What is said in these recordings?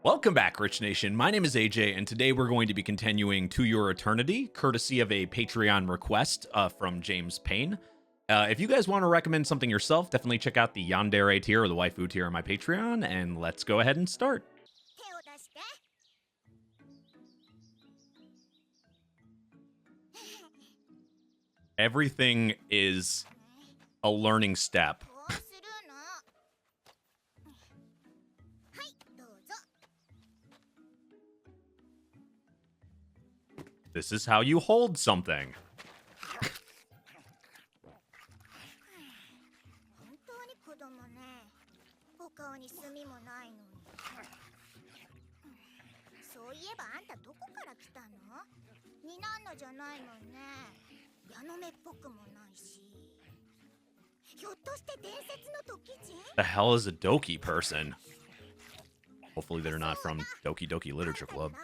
Welcome back, Rich Nation. My name is AJ, and today we're going to be continuing To Your Eternity, courtesy of a Patreon request from James Payne. If you guys want to recommend something yourself, definitely check out the Yandere tier or the Waifu tier on my Patreon, and let's go ahead and start. Everything is a learning step. This is how you hold something. The hell is a Doki person? Hopefully they're not from Doki Doki Literature Club.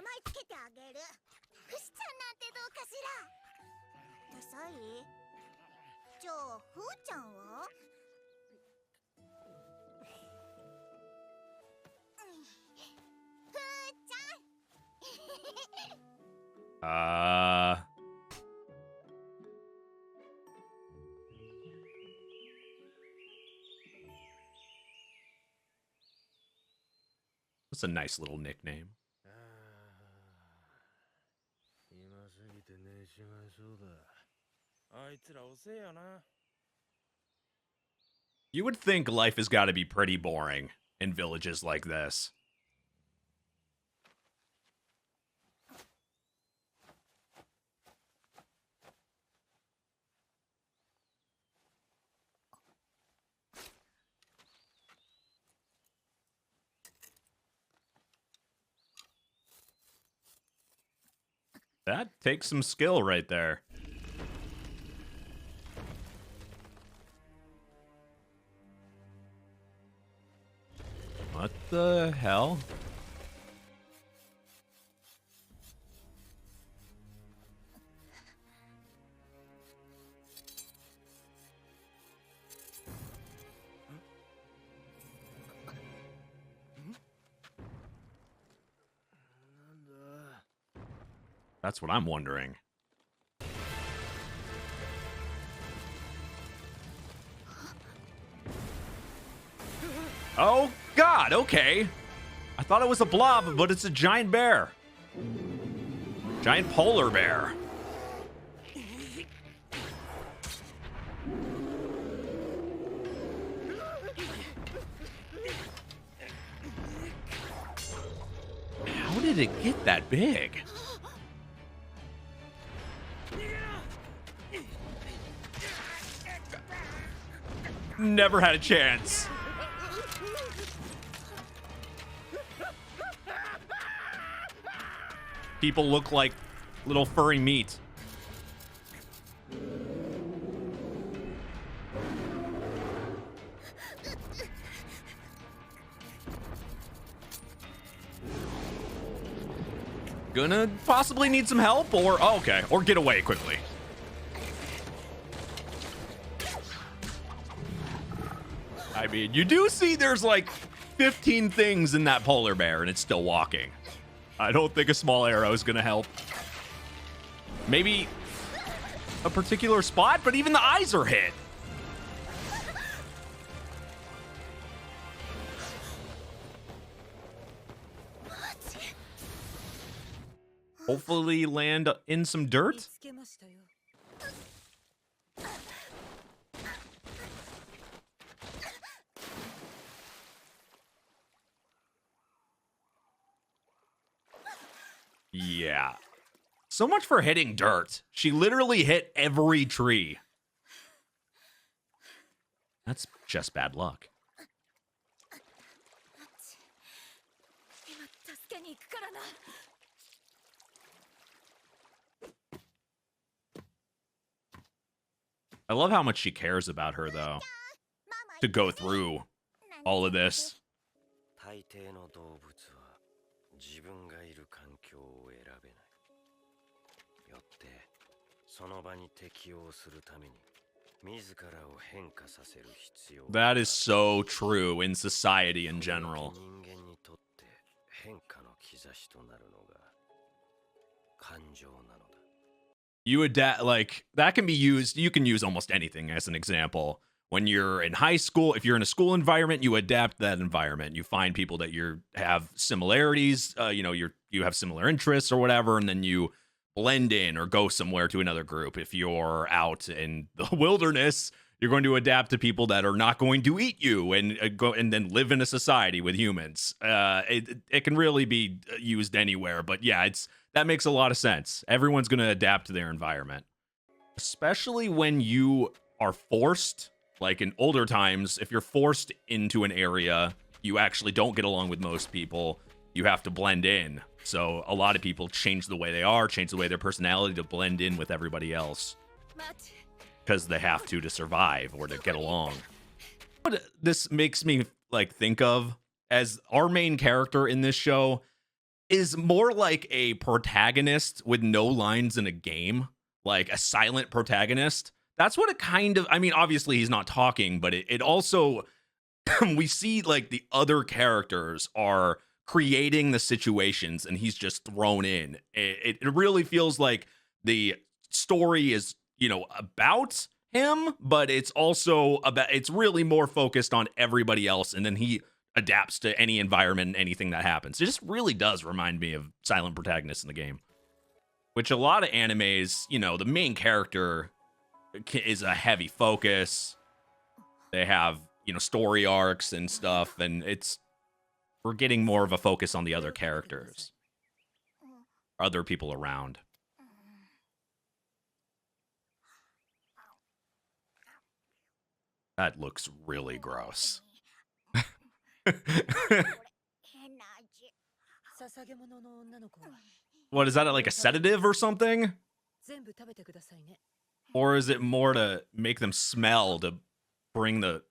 That's a nice little nickname. You would think life has got to be pretty boring in villages like this. That takes some skill right there. What the hell? That's what I'm wondering. Oh, God, okay. I thought it was a blob, but it's a giant bear. Giant polar bear. How did it get that big? Never had a chance. People look like little furry meat. Gonna possibly need some help, or oh, okay, or get away quickly. I mean, you do see there's like 15 things in that polar bear, and it's still walking. I don't think a small arrow is gonna help. Maybe a particular spot, but even the eyes are hit. Hopefully land in some dirt. Yeah. So much for hitting dirt. She literally hit every tree. That's just bad luck. I love how much she cares about her, though, to go through all of this. That is so true in society in general. You adapt, like that can be used. You can use almost anything as an example. When you're in high school, if you're in a school environment, you adapt that environment. You find people that you have similarities. You have similar interests or whatever, and then you blend in or go somewhere to another group. If you're out in the wilderness, you're going to adapt to people that are not going to eat you, and go and then live in a society with humans. It can really be used anywhere, but yeah, that makes a lot of sense. Everyone's going to adapt to their environment, especially when you are forced. Like in older times, if you're forced into an area, you actually don't get along with most people. You have to blend in. So a lot of people change the way they are, change the way their personality to blend in with everybody else, because they have to survive or to get along. What this makes me like think of as our main character in this show is more like a protagonist with no lines in a game, like a silent protagonist. That's what it kind of, I mean, obviously he's not talking, but it also, we see like the other characters are creating the situations and he's just thrown in. It really feels like the story is, about him, but it's also about, it's really more focused on everybody else. And then he adapts to any environment and anything that happens. It just really does remind me of silent protagonists in the game, which a lot of animes, the main character is a heavy focus. They have, story arcs and stuff, and we're getting more of a focus on the other characters, other people around. That looks really gross. What is that, like a sedative or something? Or is it more to make them smell, to bring the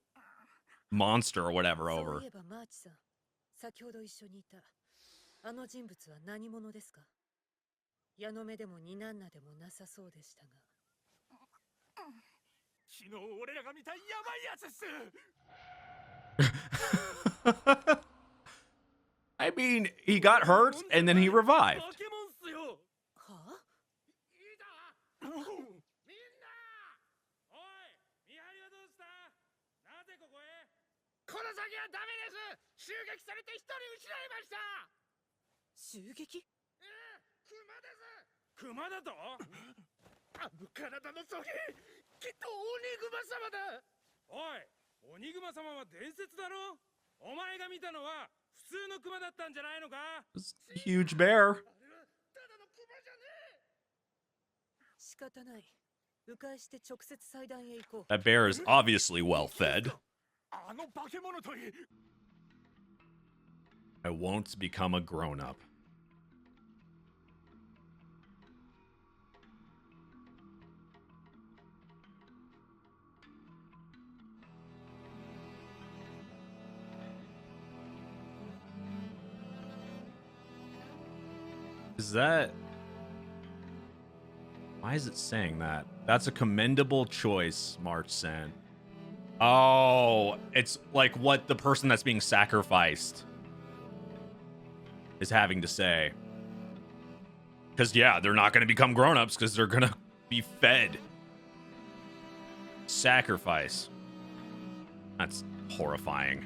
monster or whatever over? I mean, he got hurt and then he revived. Huge bear. That bear is obviously well fed. I won't become a grown-up. Is that... Why is it saying that? That's a commendable choice, March San. Oh, it's like what the person that's being sacrificed is having to say. Because, yeah, they're not going to become grown-ups because they're going to be fed. Sacrifice. That's horrifying.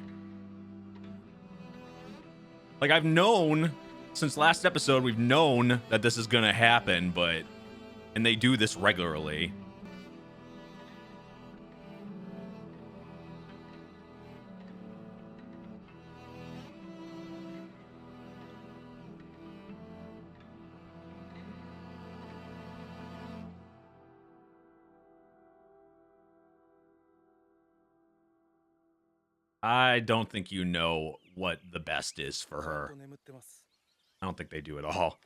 Like, I've known... Since last episode, we've known that this is going to happen, and they do this regularly. I don't think you know what the best is for her. I don't think they do at all.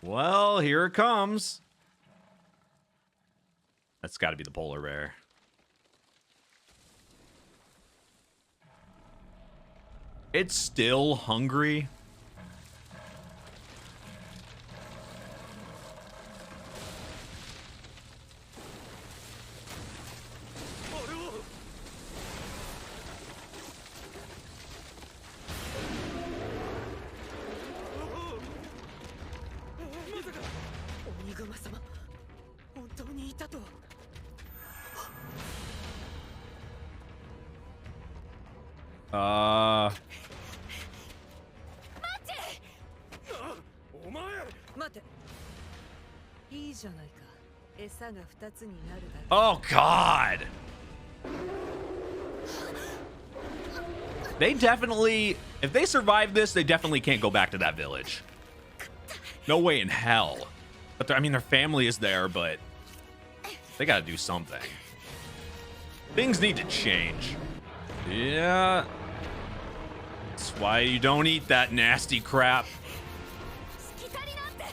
Well, here it comes. That's got to be the polar bear. It's still hungry. Uh, お前待て。いいじゃないか。餌が2つになるだけ。 oh God. They definitely, if they survive this, they definitely can't go back to that village. No way in hell. But I mean, their family is there, but they gotta do something. Things need to change. Yeah. That's why you don't eat that nasty crap. しきたりなんて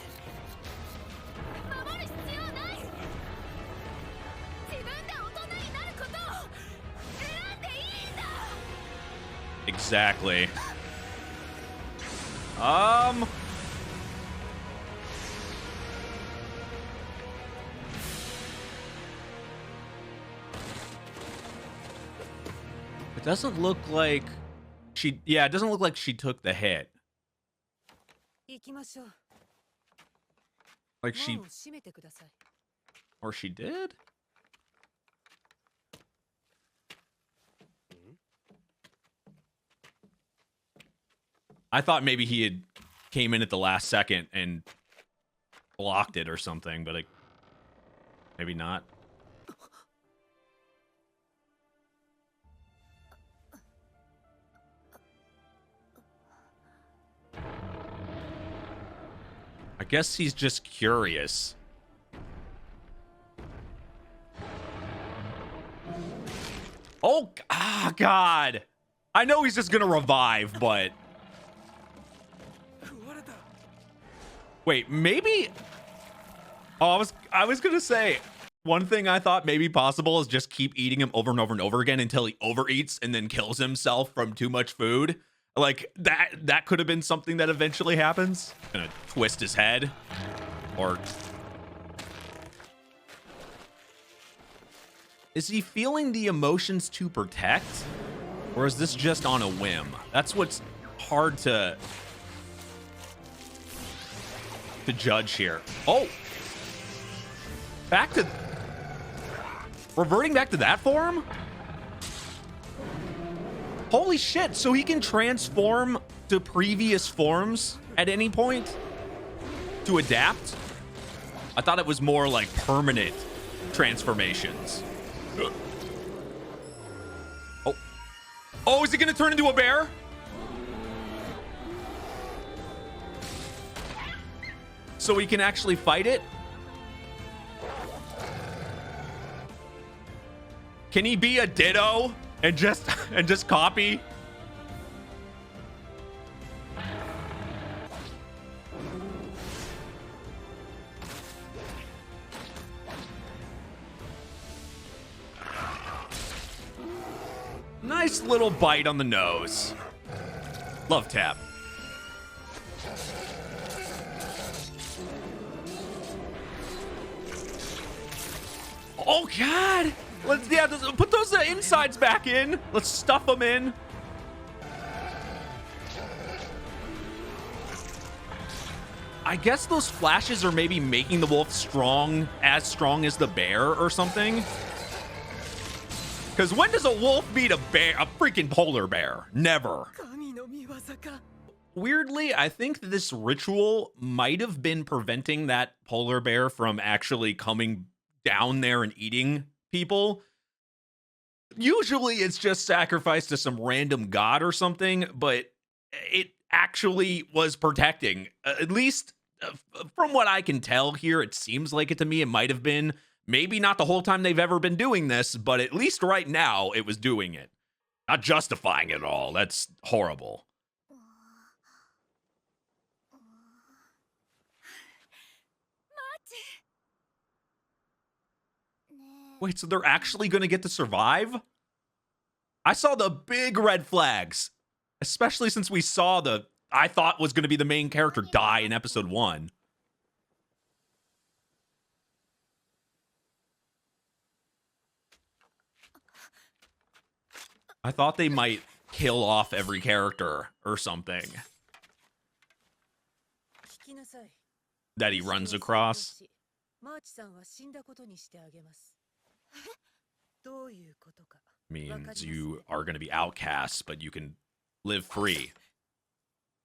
守る必要ない。自分で大人になることを選んでいいんだ。 Exactly. It doesn't look like she, yeah, it doesn't look like she took the hit. 行きましょう。 Like she, 門を閉めてください。 or she did? I thought maybe he had came in at the last second and blocked it or something, but maybe not. I guess he's just curious. Oh, God. I know he's just gonna revive, but... Wait, maybe... Oh, I was gonna say, one thing I thought maybe possible is just keep eating him over and over and over again until he overeats and then kills himself from too much food. Like, that could have been something that eventually happens. Gonna twist his head. Or... Is he feeling the emotions to protect? Or is this just on a whim? That's what's hard to judge here. Oh! Back to... Reverting back to that form? Holy shit, so he can transform to previous forms at any point? To adapt? I thought it was more like permanent transformations. Oh. Oh, is he gonna turn into a bear? So he can actually fight it? Can he be a ditto and just copy? Nice little bite on the nose. Love tap. Oh, God. Let's, yeah, put those insides back in. Let's stuff them in. I guess those flashes are maybe making the wolf strong as the bear or something. Because when does a wolf beat a bear, a freaking polar bear? Never. Weirdly, I think that this ritual might have been preventing that polar bear from actually coming down there and eating people. Usually it's just sacrificed to some random god or something, but it actually was protecting. At least from what I can tell here, it seems like it to me. It might have been. Maybe not the whole time they've ever been doing this, but at least right now it was doing it. Not justifying it all. That's horrible. Wait, so they're actually going to get to survive? I saw the big red flags, especially since we saw I thought was going to be the main character die in episode 1. I thought they might kill off every character or something that he runs across. どういうことか Means you are going to be outcasts, but you can live free.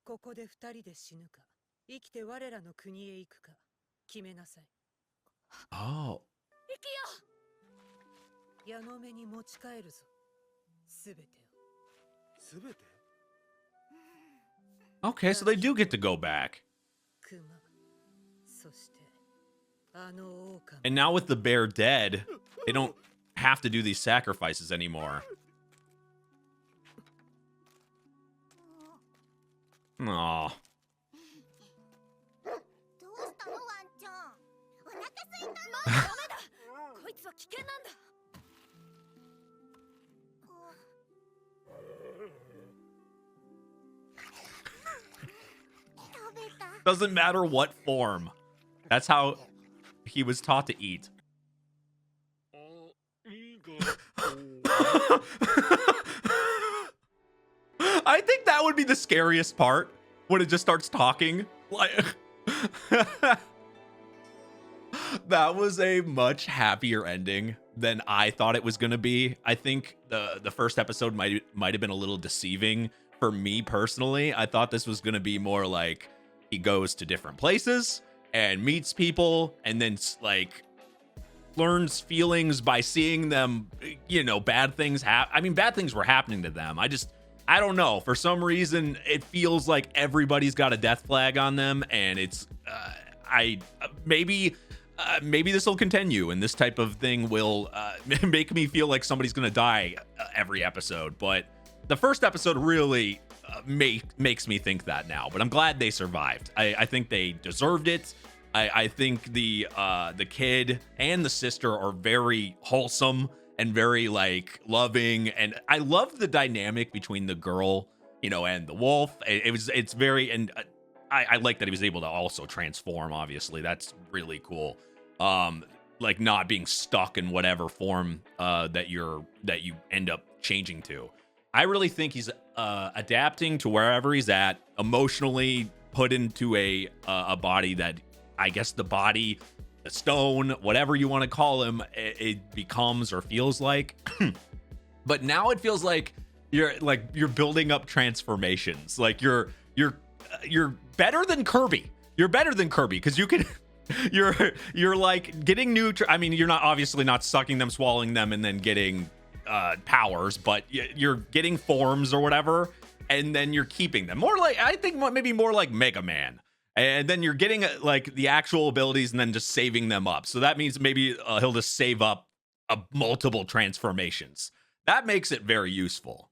ここで二人で死ぬか生きて我らの国へ行くか決めなさい Oh. 矢の目に持ち帰るぞすべてを すべて Okay, so they do get to go back. 熊そしてあの狼 And now with the bear dead, they don't have to do these sacrifices anymore. Aw. どうしたのワンちゃんお腹すいたのダメだこいつは危険なんだ Doesn't matter what form. That's how he was taught to eat. I think that would be the scariest part when it just starts talking. Like that was a much happier ending than I thought it was going to be. I think the first episode might have been a little deceiving for me personally. I thought this was going to be more like he goes to different places and meets people and then like learns feelings by seeing them, you know, bad things I mean, bad things were happening to them. I don't know. For some reason, it feels like everybody's got a death flag on them, and it's maybe this will continue, and this type of thing will make me feel like somebody's gonna die every episode. But the first episode really makes me think that now. But I'm glad they survived. I think they deserved it. I think the kid and the sister are very wholesome and very like loving, and I love the dynamic between the girl, you know, and the wolf. It's very, and I like that he was able to also transform. Obviously, that's really cool. Like not being stuck in whatever form that you end up changing to. I really think he's adapting to wherever he's at, emotionally put into a body that I guess the body, the stone, whatever you want to call him, it becomes or feels like. But now it feels like you're building up transformations. Like you're better than Kirby. You're better than Kirby because you can. You're like getting new. I mean, you're not obviously not sucking them, swallowing them, and then getting powers, but you're getting forms or whatever, and then you're keeping them. More like, I think maybe more like Mega Man. And then you're getting like the actual abilities and then just saving them up. So that means maybe he'll just save up multiple transformations. That makes it very useful.